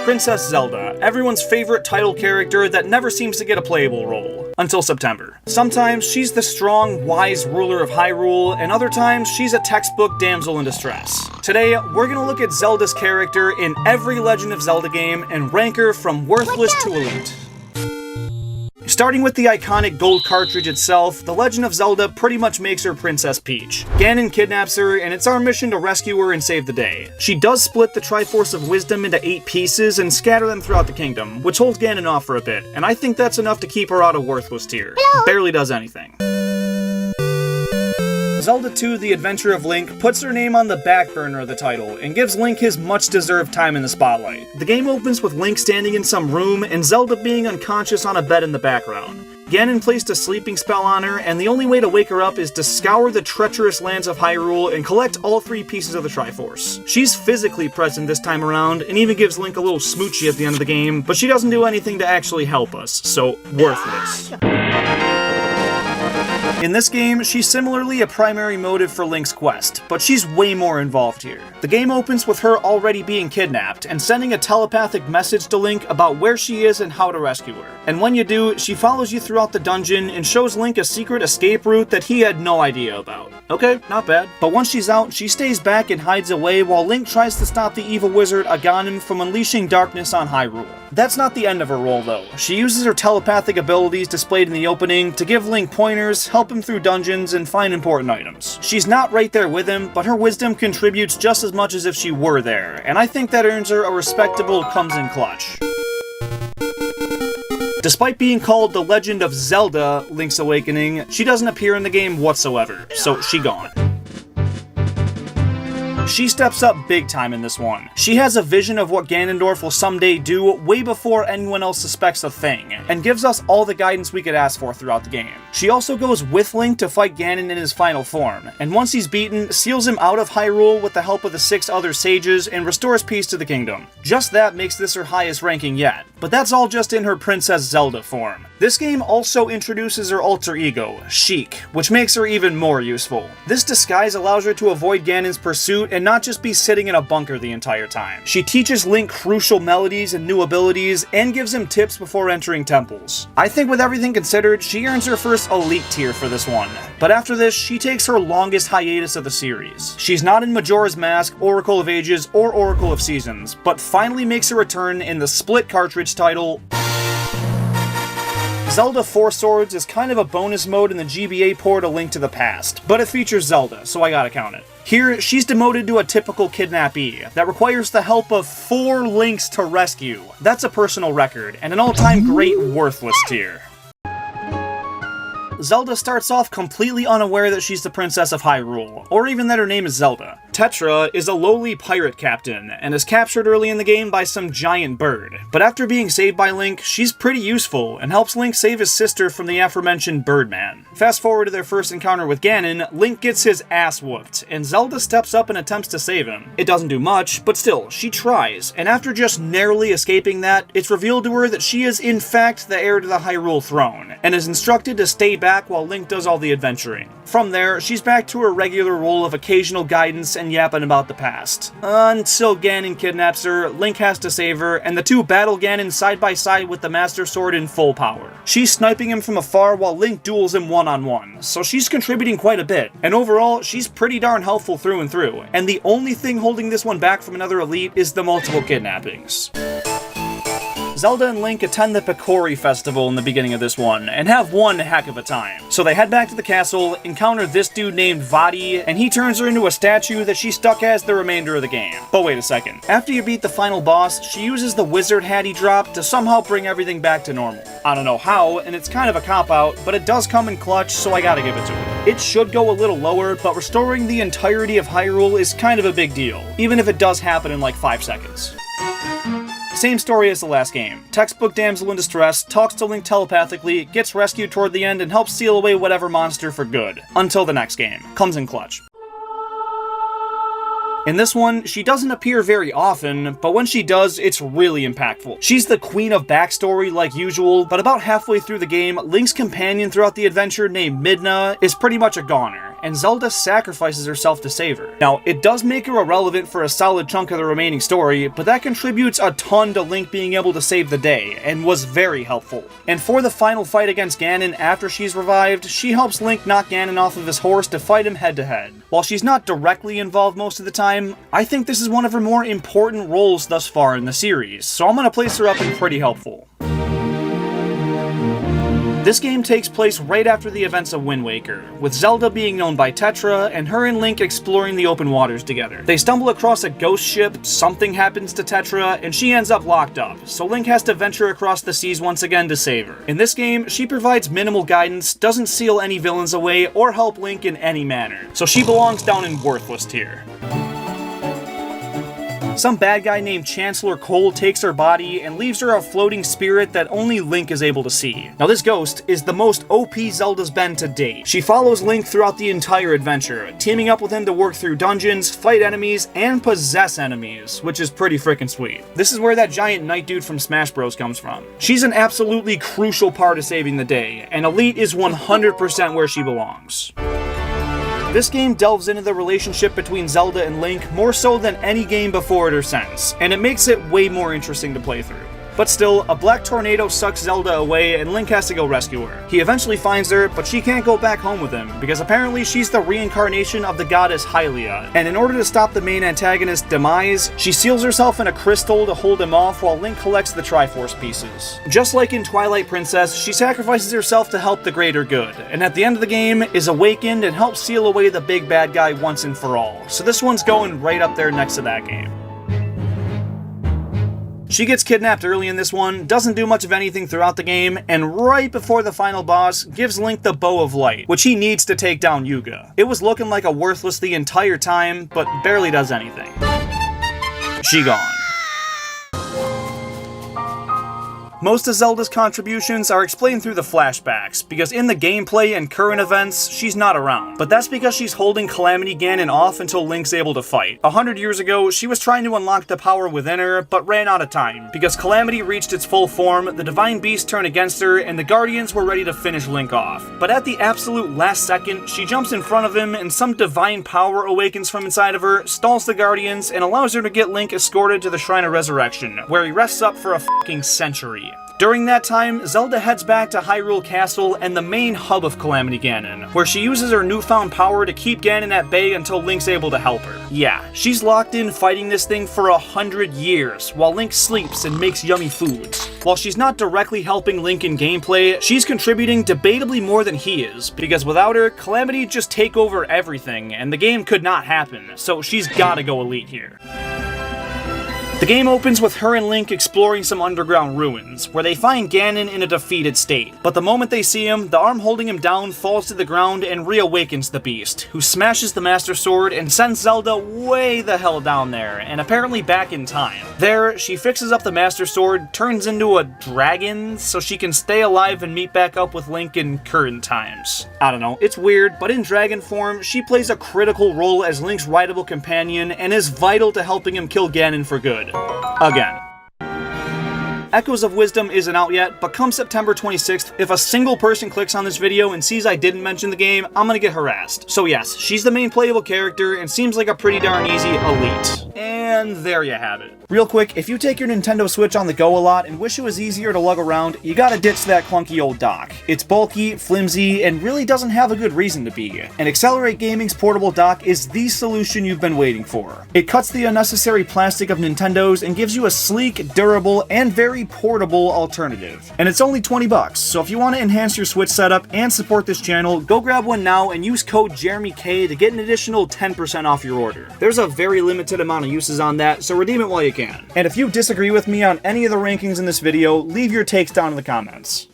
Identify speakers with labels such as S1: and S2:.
S1: Princess Zelda, everyone's favorite title character that never seems to get a playable role. Until September. Sometimes she's the strong, wise ruler of Hyrule, and other times she's a textbook damsel in distress. Today, we're gonna look at Zelda's character in every Legend of Zelda game and rank her from worthless to elite. Starting with the iconic gold cartridge itself, The Legend of Zelda pretty much makes her Princess Peach. Ganon kidnaps her, and it's our mission to rescue her and save the day. She does split the Triforce of Wisdom into 8 pieces and scatter them throughout the kingdom, which holds Ganon off for a bit, and I think that's enough to keep her out of worthless tier. Barely does anything. Zelda 2: The Adventure of Link puts her name on the back burner of the title, and gives Link his much-deserved time in the spotlight. The game opens with Link standing in some room, and Zelda being unconscious on a bed in the background. Ganon placed a sleeping spell on her, and the only way to wake her up is to scour the treacherous lands of Hyrule and collect all 3 pieces of the Triforce. She's physically present this time around, and even gives Link a little smoochie at the end of the game, but she doesn't do anything to actually help us, so worthless. In this game, she's similarly a primary motive for Link's quest, but she's way more involved here. The game opens with her already being kidnapped, and sending a telepathic message to Link about where she is and how to rescue her. And when you do, she follows you throughout the dungeon and shows Link a secret escape route that he had no idea about. Okay, not bad. But once she's out, she stays back and hides away while Link tries to stop the evil wizard Aghanim from unleashing darkness on Hyrule. That's not the end of her role though. She uses her telepathic abilities displayed in the opening to give Link pointers, help him through dungeons, and find important items. She's not right there with him, but her wisdom contributes just as much as if she were there, and I think that earns her a respectable comes in clutch. Despite being called The Legend of Zelda: Link's Awakening, she doesn't appear in the game whatsoever, so she gone. She steps up big time in this one. She has a vision of what Ganondorf will someday do way before anyone else suspects a thing, and gives us all the guidance we could ask for throughout the game. She also goes with Link to fight Ganon in his final form, and once he's beaten, seals him out of Hyrule with the help of the 6 other sages and restores peace to the kingdom. Just that makes this her highest ranking yet, but that's all just in her Princess Zelda form. This game also introduces her alter ego, Sheik, which makes her even more useful. This disguise allows her to avoid Ganon's pursuit and not just be sitting in a bunker the entire time. She teaches Link crucial melodies and new abilities, and gives him tips before entering temples. I think with everything considered, she earns her first elite tier for this one. But after this, she takes her longest hiatus of the series. She's not in Majora's Mask, Oracle of Ages, or Oracle of Seasons, but finally makes a return in the split cartridge title Zelda 4 Swords is kind of a bonus mode in the GBA port of Link to the Past, but it features Zelda, so I gotta count it. Here, she's demoted to a typical kidnappee that requires the help of 4 Links to rescue. That's a personal record, and an all-time great worthless tier. Zelda starts off completely unaware that she's the Princess of Hyrule, or even that her name is Zelda. Tetra is a lowly pirate captain, and is captured early in the game by some giant bird. But after being saved by Link, she's pretty useful, and helps Link save his sister from the aforementioned Birdman. Fast forward to their first encounter with Ganon, Link gets his ass whooped, and Zelda steps up and attempts to save him. It doesn't do much, but still, she tries, and after just narrowly escaping that, it's revealed to her that she is in fact the heir to the Hyrule throne, and is instructed to stay back while Link does all the adventuring. From there, she's back to her regular role of occasional guidance and yapping about the past. Until Ganon kidnaps her, Link has to save her, and the two battle Ganon side by side with the Master Sword in full power. She's sniping him from afar while Link duels him one-on-one, so she's contributing quite a bit, and overall, she's pretty darn helpful through and through, and the only thing holding this one back from another elite is the multiple kidnappings. Zelda and Link attend the Picori Festival in the beginning of this one, and have one heck of a time. So they head back to the castle, encounter this dude named Vaati, and he turns her into a statue that she's stuck as the remainder of the game. But wait a second. After you beat the final boss, she uses the wizard hat he dropped to somehow bring everything back to normal. I don't know how, and it's kind of a cop-out, but it does come in clutch, so I gotta give it to her. It should go a little lower, but restoring the entirety of Hyrule is kind of a big deal, even if it does happen in like 5 seconds. Same story as the last game. Textbook damsel in distress, talks to Link telepathically, gets rescued toward the end, and helps seal away whatever monster for good. Until the next game. Comes in clutch. In this one, she doesn't appear very often, but when she does, it's really impactful. She's the queen of backstory like usual, but about halfway through the game, Link's companion throughout the adventure named Midna is pretty much a goner, and Zelda sacrifices herself to save her. Now, it does make her irrelevant for a solid chunk of the remaining story, but that contributes a ton to Link being able to save the day, and was very helpful. And for the final fight against Ganon after she's revived, she helps Link knock Ganon off of his horse to fight him head to head. While she's not directly involved most of the time, I think this is one of her more important roles thus far in the series, so I'm gonna place her up in pretty helpful. This game takes place right after the events of Wind Waker, with Zelda being known by Tetra, and her and Link exploring the open waters together. They stumble across a ghost ship, something happens to Tetra, and she ends up locked up, so Link has to venture across the seas once again to save her. In this game, she provides minimal guidance, doesn't seal any villains away, or help Link in any manner, so she belongs down in worthless tier. Some bad guy named Chancellor Cole takes her body and leaves her a floating spirit that only Link is able to see. Now this ghost is the most OP Zelda's been to date. She follows Link throughout the entire adventure, teaming up with him to work through dungeons, fight enemies, and possess enemies, which is pretty freaking sweet. This is where that giant knight dude from Smash Bros comes from. She's an absolutely crucial part of saving the day, and Elite is 100% where she belongs. This game delves into the relationship between Zelda and Link more so than any game before it or since, and it makes it way more interesting to play through. But still, a black tornado sucks Zelda away and Link has to go rescue her. He eventually finds her, but she can't go back home with him, because apparently she's the reincarnation of the goddess Hylia, and in order to stop the main antagonist's demise, she seals herself in a crystal to hold him off while Link collects the Triforce pieces. Just like in Twilight Princess, she sacrifices herself to help the greater good, and at the end of the game, is awakened and helps seal away the big bad guy once and for all, so this one's going right up there next to that game. She gets kidnapped early in this one, doesn't do much of anything throughout the game, and right before the final boss, gives Link the Bow of Light, which he needs to take down Yuga. It was looking like a worthless the entire time, but barely does anything. She gone. Most of Zelda's contributions are explained through the flashbacks, because in the gameplay and current events, she's not around. But that's because she's holding Calamity Ganon off until Link's able to fight. 100 years ago, she was trying to unlock the power within her, but ran out of time. Because Calamity reached its full form, the Divine Beast turned against her, and the Guardians were ready to finish Link off. But at the absolute last second, she jumps in front of him, and some divine power awakens from inside of her, stalls the Guardians, and allows her to get Link escorted to the Shrine of Resurrection, where he rests up for a fucking century. During that time, Zelda heads back to Hyrule Castle and the main hub of Calamity Ganon, where she uses her newfound power to keep Ganon at bay until Link's able to help her. Yeah, she's locked in fighting this thing for 100 years, while Link sleeps and makes yummy foods. While she's not directly helping Link in gameplay, she's contributing debatably more than he is, because without her, Calamity just take over everything, and the game could not happen, so she's gotta go Elite here. The game opens with her and Link exploring some underground ruins, where they find Ganon in a defeated state. But the moment they see him, the arm holding him down falls to the ground and reawakens the beast, who smashes the Master Sword and sends Zelda way the hell down there, and apparently back in time. There, she fixes up the Master Sword, turns into a dragon, so she can stay alive and meet back up with Link in current times. I don't know, it's weird, but in dragon form, she plays a critical role as Link's rideable companion and is vital to helping him kill Ganon for good. Again. Echoes of Wisdom isn't out yet, but come September 26th, if a single person clicks on this video and sees I didn't mention the game, I'm gonna get harassed. So yes, she's the main playable character and seems like a pretty darn easy Elite. And there you have it. Real quick, if you take your Nintendo Switch on the go a lot and wish it was easier to lug around, you gotta ditch that clunky old dock. It's bulky, flimsy, and really doesn't have a good reason to be. And Accelerate Gaming's portable dock is the solution you've been waiting for. It cuts the unnecessary plastic of Nintendo's and gives you a sleek, durable, and very portable alternative. And it's only $20, so if you want to enhance your Switch setup and support this channel, go grab one now and use code JeremyK to get an additional 10% off your order. There's a very limited amount of uses on that, so redeem it while you can. And if you disagree with me on any of the rankings in this video, leave your takes down in the comments.